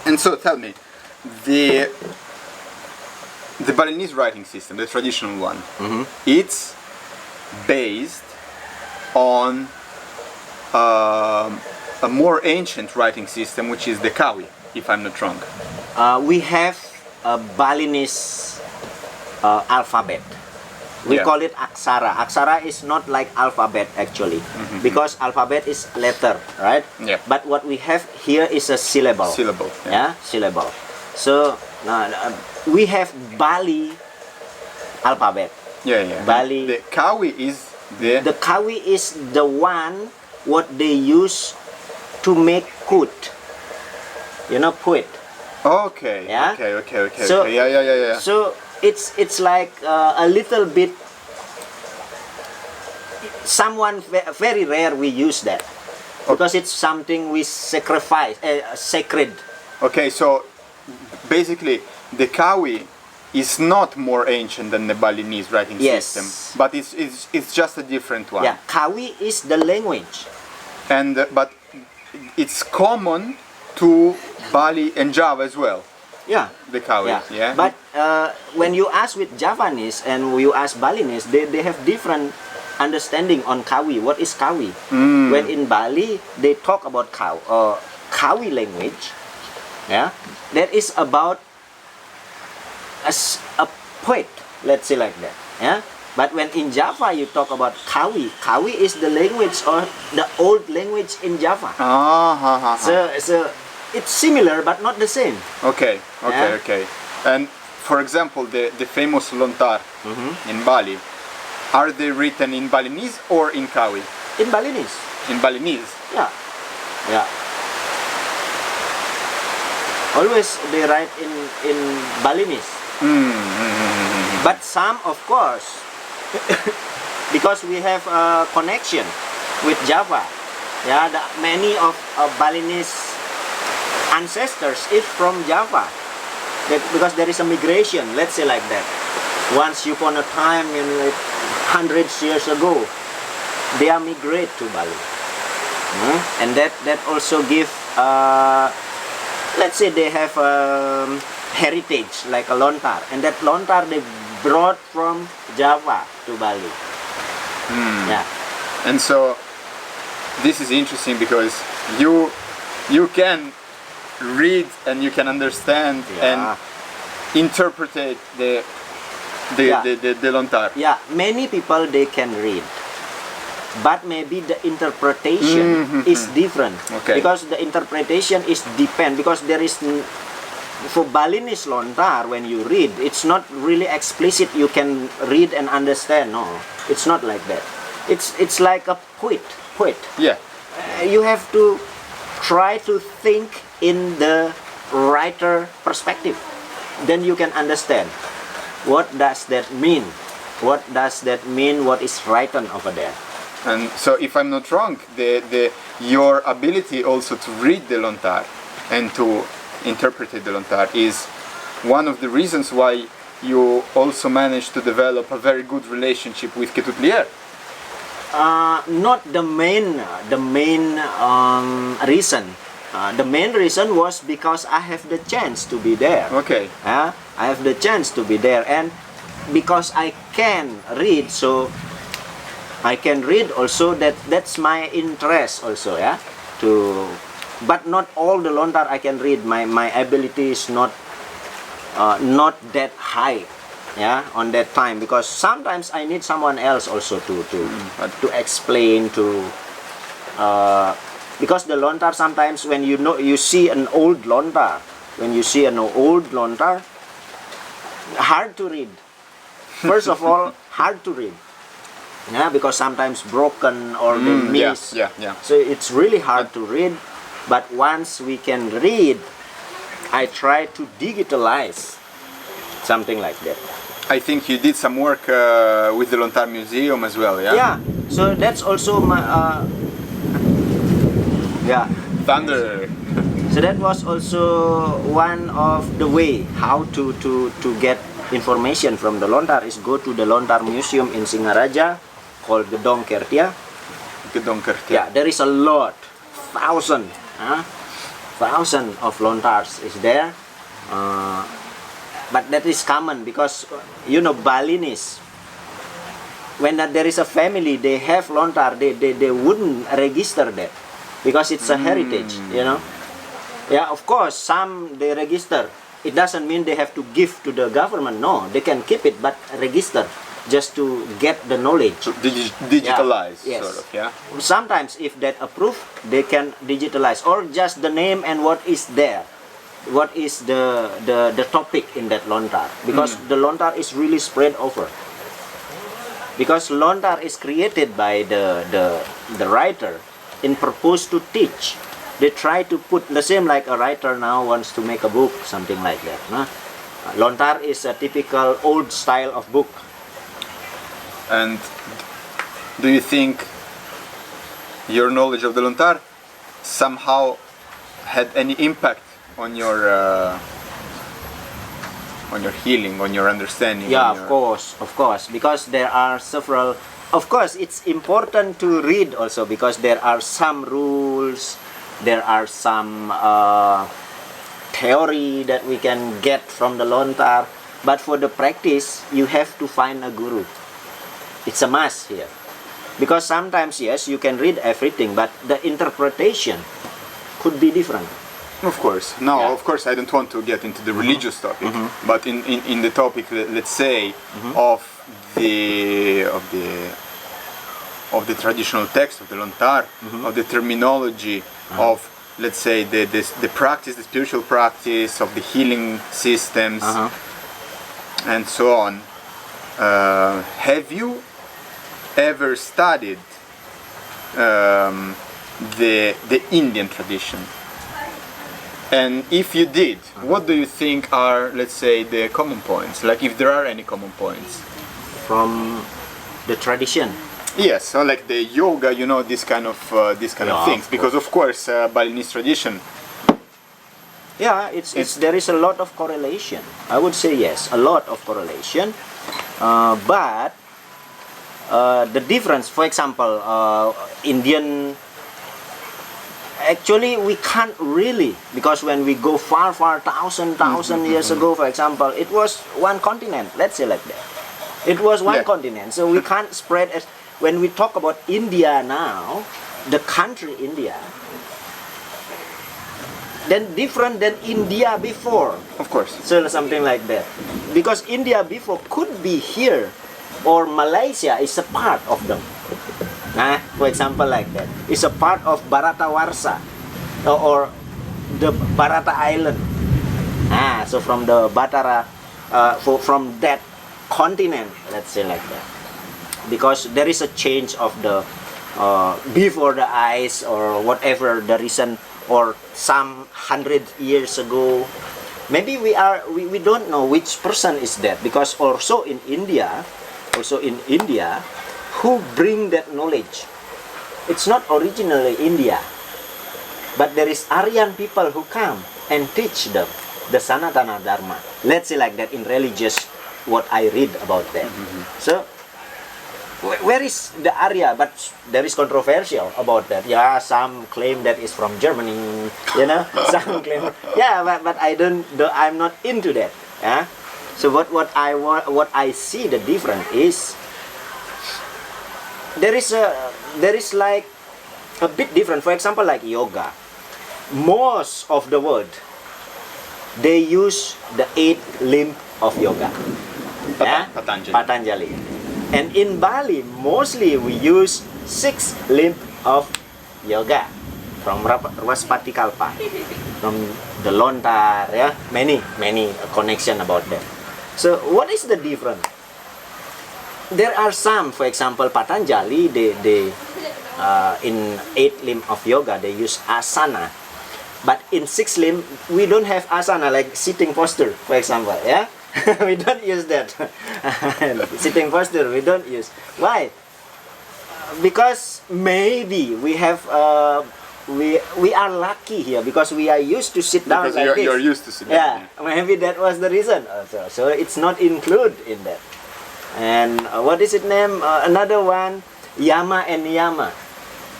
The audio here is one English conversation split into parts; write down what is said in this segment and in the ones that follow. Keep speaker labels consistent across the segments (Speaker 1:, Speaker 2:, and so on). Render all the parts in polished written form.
Speaker 1: And so tell me, the Balinese writing system, the traditional one, it's based on a more ancient writing system, which is the Kawi, if I'm not wrong.
Speaker 2: We have a Balinese alphabet. We call it aksara. Aksara is not like alphabet actually, because alphabet is letter, right?
Speaker 1: Yeah.
Speaker 2: But what we have here is a syllable.
Speaker 1: Syllable.
Speaker 2: Yeah, syllable. So we have Bali alphabet.
Speaker 1: Yeah.
Speaker 2: Bali.
Speaker 1: The Kawi is
Speaker 2: The Kawi is the one what they use to make kut. You know put.
Speaker 1: Okay.
Speaker 2: Yeah?
Speaker 1: Okay.
Speaker 2: So-
Speaker 1: Okay. Yeah.
Speaker 2: So it's like a little bit. Someone very rare we use that because it's something we sacrifice, sacred.
Speaker 1: Okay, so basically the Kawi is not more ancient than the Balinese writing
Speaker 2: Yes.
Speaker 1: system, but it's just a different one.
Speaker 2: Yeah, Kawi is the language.
Speaker 1: And but it's common to Bali and Java as well.
Speaker 2: Yeah.
Speaker 1: The Kawi. Yeah.
Speaker 2: But when you ask with Javanese and you ask Balinese, they have different understanding on Kawi. What is Kawi? When in Bali they talk about Kawi language. Yeah, that is about a poet. Let's say like that. Yeah. But when in Java you talk about Kawi, Kawi is the language or the old language in Java. So it's similar but not the same.
Speaker 1: Okay.
Speaker 2: Yeah.
Speaker 1: And for example, the famous lontar in Bali, are they written in Balinese or in Kawi?
Speaker 2: In Balinese.
Speaker 1: In Balinese.
Speaker 2: Yeah. Always they write in Balinese. But some, of course, because we have a connection with Java. Yeah, many of Balinese ancestors is from Java. Because there is a migration, let's say like that. Once upon a time, like hundreds years ago, they are migrate to Bali. And that also give, let's say they have heritage like a lontar, and that lontar they brought from Java to Bali. Yeah.
Speaker 1: And so this is interesting because you can read and you can understand and interpret the lontar.
Speaker 2: Yeah, many people they can read, but maybe the interpretation is different.
Speaker 1: Okay.
Speaker 2: Because the interpretation is depend, because there is for Balinese lontar, when you read, it's not really explicit. You can read and understand. No, it's not like that. It's like a poet.
Speaker 1: Yeah.
Speaker 2: You have to try to think in the writer perspective. Then you can understand. What does that mean? What does that mean? What is written over there?
Speaker 1: And so, if I'm not wrong, your ability also to read the lontar and to interpret the lontar is one of the reasons why you also managed to develop a very good relationship with Ketut Lier.
Speaker 2: Not the main reason. The main reason was because I have the chance to be there.
Speaker 1: Okay.
Speaker 2: I have the chance to be there, and because I can read, so I can read also. That's my interest also. Yeah. But not all the lontar I can read. My ability is not that high. Yeah, on that time, because sometimes I need someone else also to explain because the lontar sometimes when you see an old lontar, hard to read. First of all, hard to read. Yeah, because sometimes broken or they miss.
Speaker 1: Yeah.
Speaker 2: So it's really hard to read. But once we can read, I try to digitalize something like that.
Speaker 1: I think you did some work with the Lontar Museum as well, yeah?
Speaker 2: Yeah, so that's also my,
Speaker 1: Thunder!
Speaker 2: So that was also one of the way how to get information from the lontar is go to the Lontar Museum in Singaraja called Gedong Kertia.
Speaker 1: Gedong Kertia.
Speaker 2: Yeah, there is a lot, 1,000 thousands of lontars is there. But that is common because Balinese, when there is a family, they have lontar, they wouldn't register that because it's a heritage, Yeah, of course, some they register. It doesn't mean they have to give to the government. No, they can keep it, but register just to get the knowledge.
Speaker 1: To digitalize,
Speaker 2: Yes.
Speaker 1: sort of, yeah?
Speaker 2: Sometimes, if that approved, they can digitalize or just the name and what is there. What is the topic in that lontar? Because the lontar is really spread over. Because lontar is created by the writer in purpose to teach. They try to put the same like a writer now wants to make a book, something like that. No? Lontar is a typical old style of book.
Speaker 1: And do you think your knowledge of the lontar somehow had any impact on your healing, on your understanding?
Speaker 2: Yeah,
Speaker 1: on your...
Speaker 2: of course, because there are several. Of course, it's important to read also because there are some rules, there are some theory that we can get from the lontar. But for the practice, you have to find a guru. It's a must here. Because sometimes, yes, you can read everything, but the interpretation could be different.
Speaker 1: Of course. No,
Speaker 2: Yeah.
Speaker 1: of course, I don't want to get into the religious topic, but in the topic, let's say, of the traditional text of the lontar, of the terminology, of, let's say, the practice, the spiritual practice, of the healing systems, and so on. Have you ever studied the Indian tradition? And if you did, what do you think are, let's say, the common points? Like, if there are any common points?
Speaker 2: From the tradition.
Speaker 1: Yes, so like the yoga, this kind of
Speaker 2: Yeah,
Speaker 1: things.
Speaker 2: of
Speaker 1: Because of course, Balinese tradition.
Speaker 2: Yeah, there is a lot of correlation. I would say yes, a lot of correlation. But the difference, for example, Indian. Actually, we can't really, because when we go far, thousand years ago, for example, it was one continent. Let's say like that. It was one continent, so we can't spread as. When we talk about India now, the country India, then different than India before.
Speaker 1: Of course.
Speaker 2: So something like that. Because India before could be here, or Malaysia is a part of them. For example, like that. It's a part of Bharatavarsa, or the Bharata Island. So from the Batara, from that continent, let's say like that. Because there is a change of the before the ice or whatever the reason, or some 100 years ago. Maybe we don't know which person is that, because also in India, who bring that knowledge? It's not originally India, but there is Aryan people who come and teach them the Sanatana Dharma. Let's say like that in religious, what I read about that. So, where is the Arya? But there is controversial about that. Yeah, some claim that is from Germany. Some claim. Yeah, but I'm not into that. Yeah. So what I see the difference is there is like a bit different. For example, like yoga, most of the world they use the 8 limb of yoga. Patanjali. And in Bali, mostly we use 6 limb of yoga from Raspatikapa, from the lontar. Yeah, many connection about that. So what is the difference? There are some, for example, Patanjali, they in 8 limb of yoga, they use asana. But in 6 limb, we don't have asana, like sitting posture, for example, yeah? We don't use that. Sitting posture, we don't use. Why? Because maybe we have, we are lucky here, because we are used to sit down
Speaker 1: Because
Speaker 2: like this.
Speaker 1: you're used to sit
Speaker 2: Yeah,
Speaker 1: down.
Speaker 2: maybe that was the reason also. So it's not included in that. And what is it name? Another one, Yama and Niyama.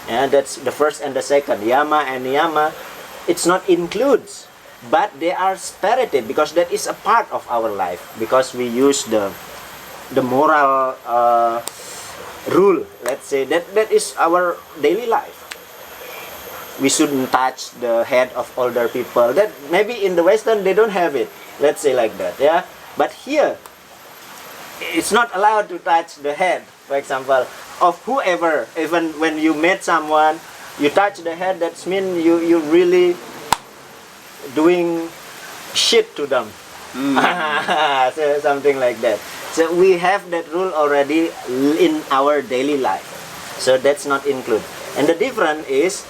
Speaker 2: Yeah, that's the first and the second. Yama and Niyama. it's not includes, but they are spirited because that is a part of our life, because we use the moral rule, let's say, that is our daily life. We shouldn't touch the head of older people. That maybe in the Western they don't have it, let's say like that, yeah. But here it's not allowed to touch the head, for example, of whoever. Even when you meet someone, you touch the head, that means you really doing shit to them. So something like that. So we have that rule already in our daily life. So that's not included. And the difference is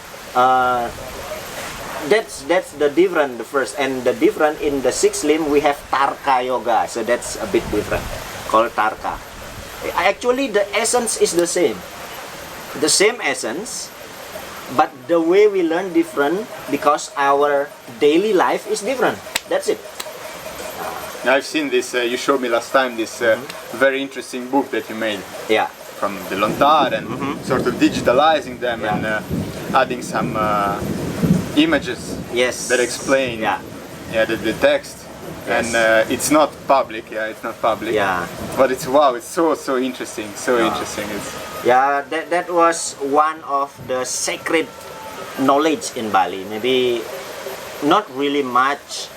Speaker 2: that's the different, the first. And the different in the sixth limb we have Tarka Yoga. So that's a bit different, called Tarka. Actually the essence is the same essence, but the way we learn different because our daily life is different. That's it.
Speaker 1: I've seen this, you showed me last time this very interesting book that you made
Speaker 2: Yeah.
Speaker 1: from the Lontar and sort of digitalizing them
Speaker 2: Yeah.
Speaker 1: and adding some images
Speaker 2: Yes.
Speaker 1: that explain
Speaker 2: Yeah.
Speaker 1: the text.
Speaker 2: Yes.
Speaker 1: And it's not public, it's not public.
Speaker 2: Yeah.
Speaker 1: But it's wow, it's so interesting, interesting. It's,
Speaker 2: Yeah, that was one of the sacred knowledge in Bali. Maybe not really much.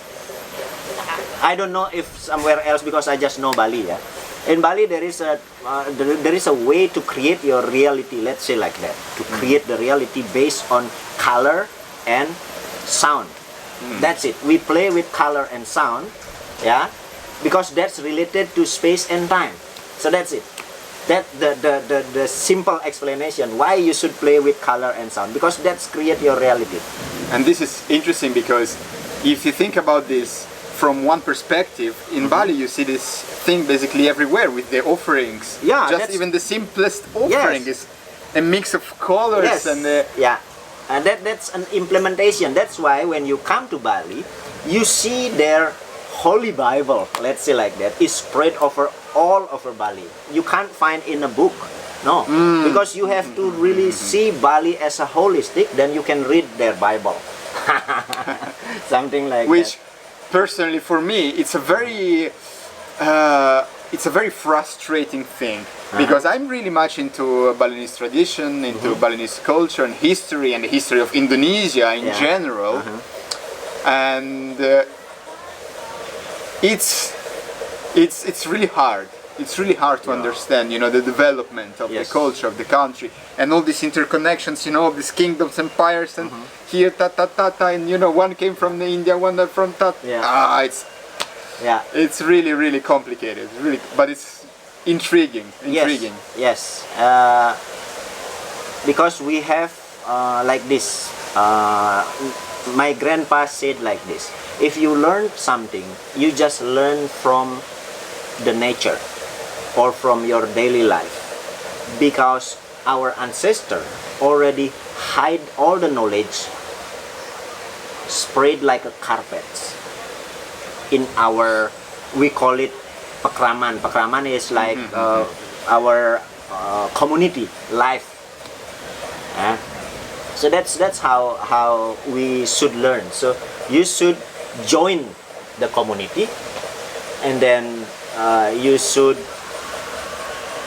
Speaker 2: I don't know if somewhere else, because I just know Bali. Yeah, in Bali there is a way to create your reality. Let's say like that, to create the reality based on color and sound. That's it. We play with color and sound, yeah, because that's related to space and time. So that's it. That the simple explanation why you should play with color and sound, because that's create your reality.
Speaker 1: and this is interesting because if you think about this from one perspective, in Bali you see this thing basically everywhere with the offerings.
Speaker 2: Yeah,
Speaker 1: just
Speaker 2: that's-
Speaker 1: even the simplest offering is a mix of colors
Speaker 2: Yes.
Speaker 1: and
Speaker 2: Yeah. And that's an implementation. That's why when you come to Bali, you see their Holy Bible, let's say like that, is spread over all over Bali. You can't find in a book. No. Because you have to really see Bali as a holistic, then you can read their Bible. Something like
Speaker 1: which
Speaker 2: that.
Speaker 1: personally for me it's a very frustrating thing because I'm really much into Balinese tradition, into Balinese culture and history and the history of Indonesia in
Speaker 2: Yeah.
Speaker 1: general, and it's really hard. It's really hard to understand, the development of
Speaker 2: Yes.
Speaker 1: the culture of the country and all these interconnections, of these kingdoms, empires, and here and one came from the India, one from
Speaker 2: Yeah. Yeah.
Speaker 1: it's really complicated, but it's intriguing.
Speaker 2: Yes. Because we have like this. My grandpa said like this: if you learn something, you just learn from the nature or from your daily life, because our ancestor already hide all the knowledge, spread like a carpet in our, we call it pakraman. Pakraman is like our community life. So that's how we should learn. So you should join the community, and then you should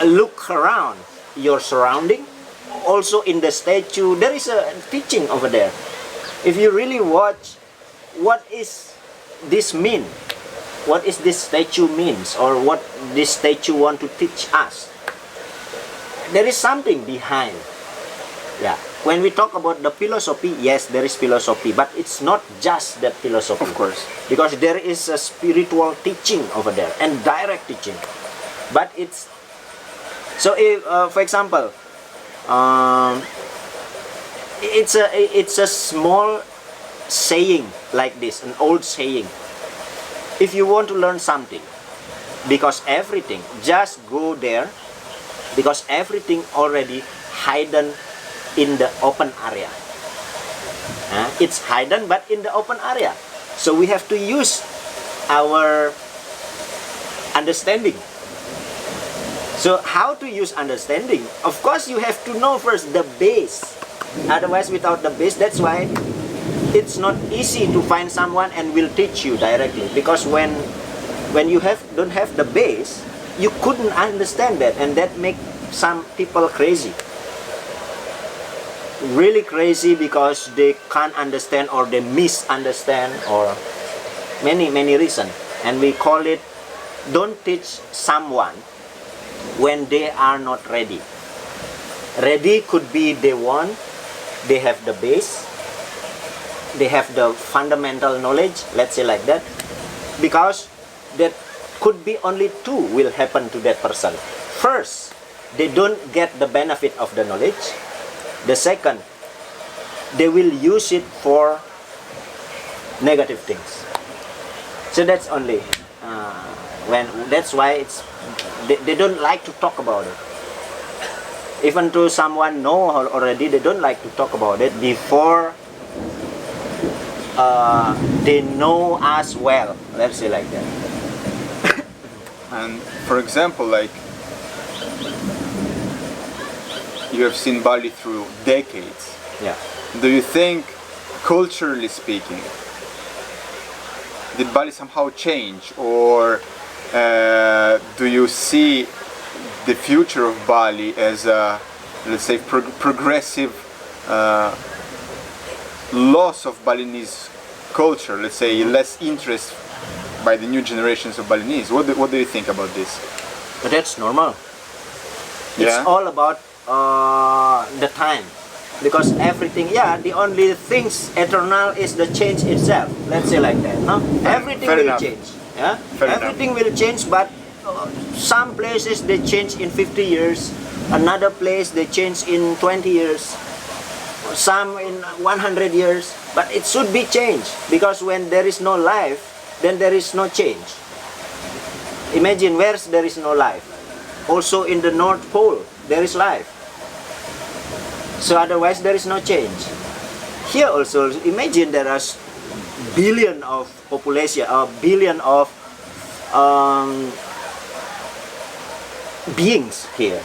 Speaker 2: look around your surrounding. Also in the statue, there is a teaching over there. If you really watch, what is this mean? What is this statue means, or what this statue want to teach us? There is something behind. Yeah. When we talk about the philosophy, yes, there is philosophy, but it's not just that philosophy.
Speaker 1: Of course.
Speaker 2: Because there is a spiritual teaching over there and direct teaching. But it's so if, for example, it's a small saying like this, an old saying. If you want to learn something, because everything, just go there, because everything already hidden in the open area. It's hidden but in the open area. So we have to use our understanding. So how to use understanding? Of course you have to know first the base. Otherwise without the base, that's why it's not easy to find someone and will teach you directly, because when you don't have the base, you couldn't understand that, and that make some people crazy, really crazy, because they can't understand or they misunderstand or many reasons. And we call it, don't teach someone when they are not ready. Ready could be they have the base, they have the fundamental knowledge, let's say like that, because that could be only two will happen to that person. First, they don't get the benefit of the knowledge. The second, they will use it for negative things. So that's only that's why they don't like to talk about it. Even though someone know already, they don't like to talk about it before they know us well. Let's say like that.
Speaker 1: And for example, like, you have seen Bali through decades.
Speaker 2: Yeah.
Speaker 1: Do you think, culturally speaking, did Bali somehow change, or do you see the future of Bali as a, let's say, progressive loss of Balinese culture? Let's say less interest by the new generations of Balinese. What do you think about this?
Speaker 2: But that's normal.
Speaker 1: Yeah.
Speaker 2: It's all about the time, because everything, the only things eternal is the change itself. Let's say like that. No, everything
Speaker 1: Fair
Speaker 2: will
Speaker 1: enough.
Speaker 2: change. Yeah,
Speaker 1: Fair
Speaker 2: everything will change, but some places they change in 50 years, another place they change in 20 years, some in 100 years. But it should be changed, because when there is no life, then there is no change. Imagine where there is no life. Also in the North Pole there is life. So otherwise there is no change. Here also, imagine there are billion of population, or billion of beings here.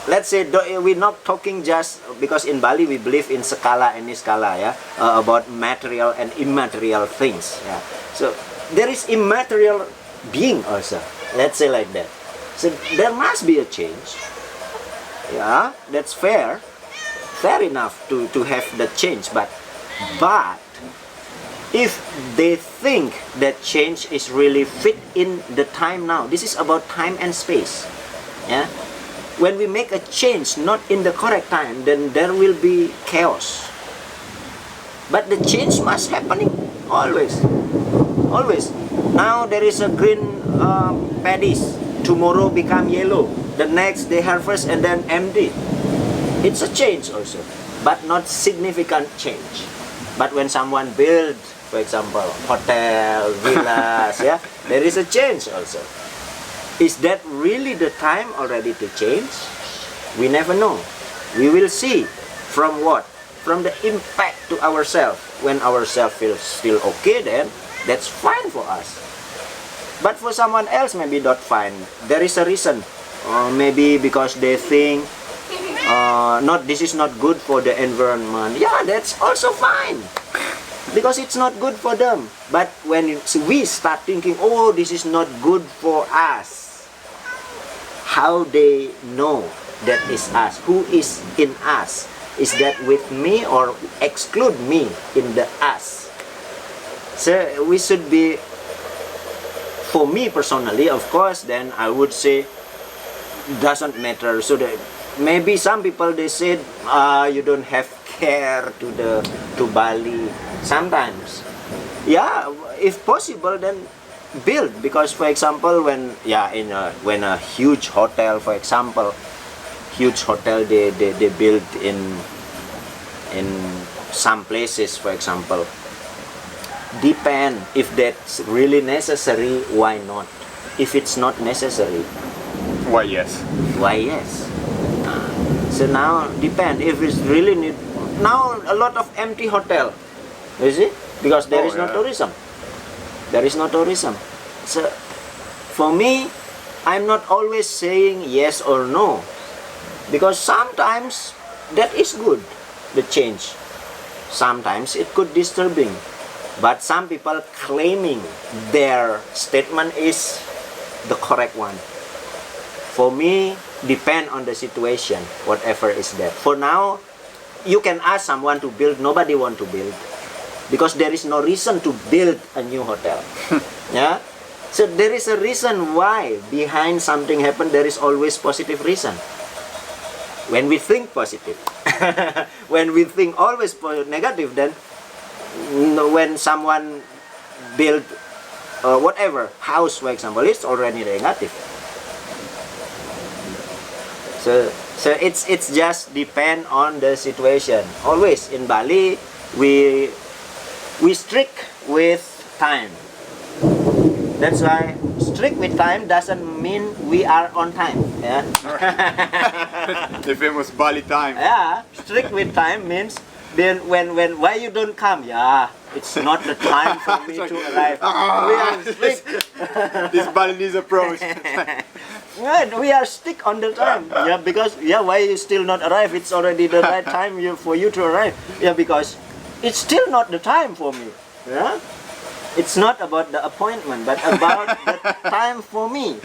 Speaker 2: Let's say we're not talking just because in Bali we believe in skala and niskala, about material and immaterial things. Yeah. So there is immaterial being also. Let's say like that. So there must be a change. Yeah, that's fair. Fair enough to have the change, but if they think that change is really fit in the time now, this is about time and space. Yeah, when we make a change not in the correct time, then there will be chaos. But the change must happening always. Now there is a green paddies, tomorrow become yellow, the next they harvest and then empty. It's a change also, but not significant change. But when someone build, for example, hotel, villas, there is a change also. Is that really the time already to change? We never know. We will see from what? From the impact to ourselves. When ourselves feels still okay, then that's fine for us. But for someone else, maybe not fine. There is a reason. Maybe because they think this is not good for the environment. Yeah, that's also fine, because it's not good for them. But when we start thinking, oh, this is not good for us, how they know that is us? Who is in us? Is that with me or exclude me in the us? So we should be, for me personally, of course, then I would say doesn't matter. So that maybe some people they said you don't have care to Bali. Sometimes, if possible, then build. Because for example, when a huge hotel, for example, they build in some places, for example. Depend if that's really necessary. Why not? If it's not necessary,
Speaker 1: Why yes?
Speaker 2: why yes? So now depend if it's really need. Now a lot of empty hotel, you see, because there is no tourism. There is no tourism. So for me, I'm not always saying yes or no, because sometimes that is good, the change. Sometimes it could disturbing, but some people claiming their statement is the correct one. For me, depend on the situation, whatever is there. For now, you can ask someone to build, nobody want to build. Because there is no reason to build a new hotel. Yeah? So there is a reason why behind something happen, there is always positive reason. When we think positive. When we think always negative, then when someone build whatever, house for example, it's already negative. So it's just depend on the situation. Always in Bali, we strict with time. That's why strict with time doesn't mean we are on time. Yeah.
Speaker 1: The famous Bali time.
Speaker 2: Yeah. Strict with time means then when why you don't come? Yeah. It's not the time for me to arrive. We are strict.
Speaker 1: This Balinese approach.
Speaker 2: Yeah, we are stick on the time. Yeah, because why you still not arrive? It's already the right time for you to arrive. Yeah, because it's still not the time for me. Yeah. It's not about the appointment, but about the time for me.